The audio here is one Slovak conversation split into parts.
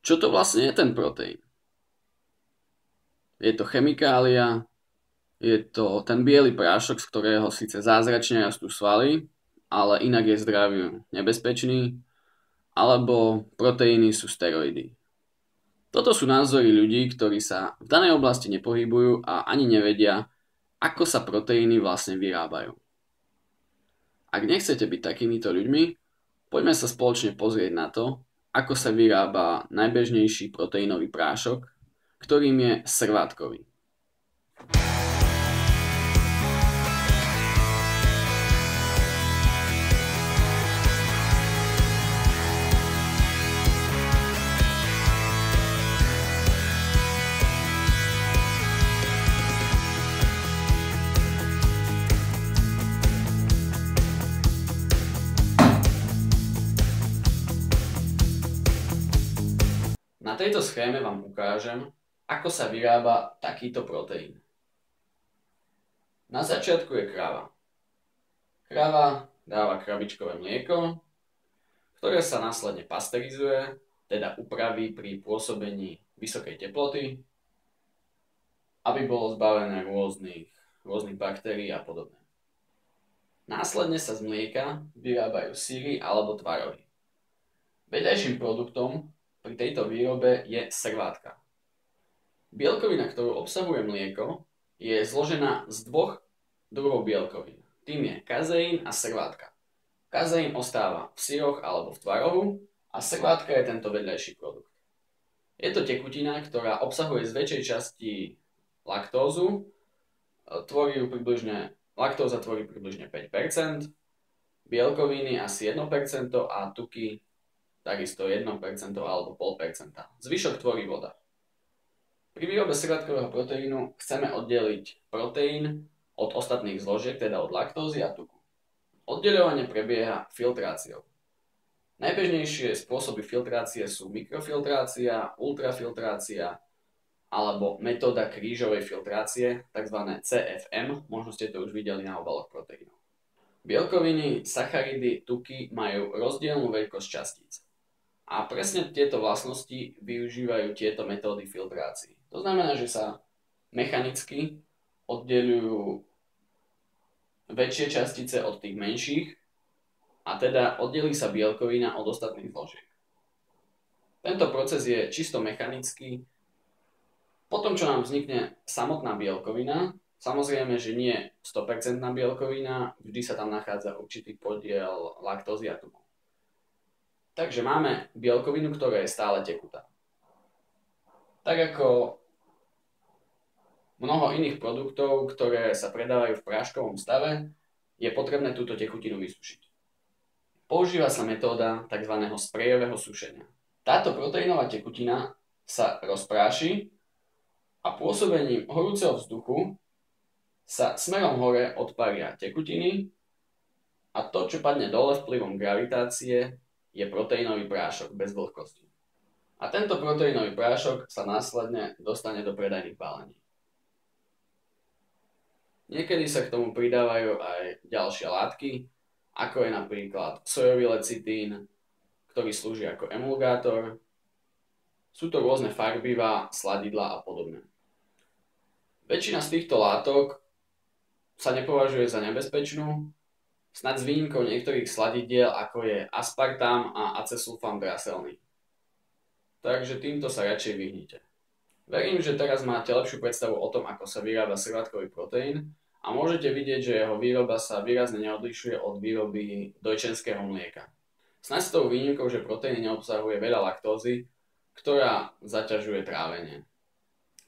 Čo to vlastne je ten proteín? Je to chemikália, je to ten biely prášok, z ktorého síce zázračne rastú svaly, ale inak je zdraviu nebezpečný, alebo proteíny sú steroidy. Toto sú názory ľudí, ktorí sa v danej oblasti nepohybujú a ani nevedia, ako sa proteíny vlastne vyrábajú. Ak nechcete byť takýmito ľuďmi, poďme sa spoločne pozrieť na to, ako sa vyrába najbežnejší proteínový prášok, ktorým je srvátkový. Na tejto schéme vám ukážem, ako sa vyrába takýto proteín. Na začiatku je krava. Krava dáva krabičkové mlieko, ktoré sa následne pasterizuje, teda upraví pri pôsobení vysokej teploty, aby bolo zbavené rôznych baktérií a podobne. Následne sa z mlieka vyrábajú syry alebo tvarohy. Vedľajším produktom pri tejto výrobe je srvátka. Bielkovina, ktorú obsahuje mlieko, je zložená z dvoch druhov bielkovín. Tým je kazeín a srvátka. Kazeín ostáva v syroch alebo v tvarohu a srvátka je tento vedľajší produkt. Je to tekutina, ktorá obsahuje z väčšej časti laktózu. Laktóza tvorí približne 5%, bielkoviny asi 1% a tuky takisto 1% alebo 0,5%. Zvyšok tvorí voda. Pri výrobe srvátkového proteínu chceme oddeliť proteín od ostatných zložiek, teda od laktózy a tuku. Oddeľovanie prebieha filtráciou. Najbežnejšie spôsoby filtrácie sú mikrofiltrácia, ultrafiltrácia alebo metóda krížovej filtrácie, tzv. CFM, možno ste to už videli na obaloch proteínov. Bielkoviny, sacharidy, tuky majú rozdielnú veľkosť častíc. A presne tieto vlastnosti využívajú tieto metódy filtrácií. To znamená, že sa mechanicky oddeľujú väčšie častice od tých menších a teda oddelí sa bielkovina od ostatných zložiek. Tento proces je čisto mechanický. Potom, čo nám vznikne samotná bielkovina, samozrejme, že nie 100% bielkovina, vždy sa tam nachádza určitý podiel laktózy a tuku. Takže máme bielkovinu, ktorá je stále tekutá. Tak ako mnoho iných produktov, ktoré sa predávajú v práškovom stave, je potrebné túto tekutinu vysušiť. Používa sa metóda tzv. Sprejového sušenia. Táto proteínová tekutina sa rozpráši a pôsobením horúceho vzduchu sa smerom hore odparia tekutiny a to, čo padne dole vplyvom gravitácie, je proteínový prášok bez vlhkosti. A tento proteínový prášok sa následne dostane do predajných balení. Niekedy sa k tomu pridávajú aj ďalšie látky, ako je napríklad sojový lecitín, ktorý slúži ako emulgátor. Sú to rôzne farbivá, sladidlá a podobne. Väčšina z týchto látok sa nepovažuje za nebezpečnú, snad s výnimkou niektorých sladidiel, ako je aspartám a acesulfám draselný. Takže týmto sa radšej vyhnite. Verím, že teraz máte lepšiu predstavu o tom, ako sa vyrába srvátkový proteín a môžete vidieť, že jeho výroba sa výrazne neodlišuje od výroby dojčenského mlieka. Snad s tou výnimkou, že proteín neobsahuje veľa laktózy, ktorá zaťažuje trávenie.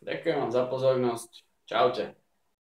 Ďakujem vám za pozornosť. Čaute.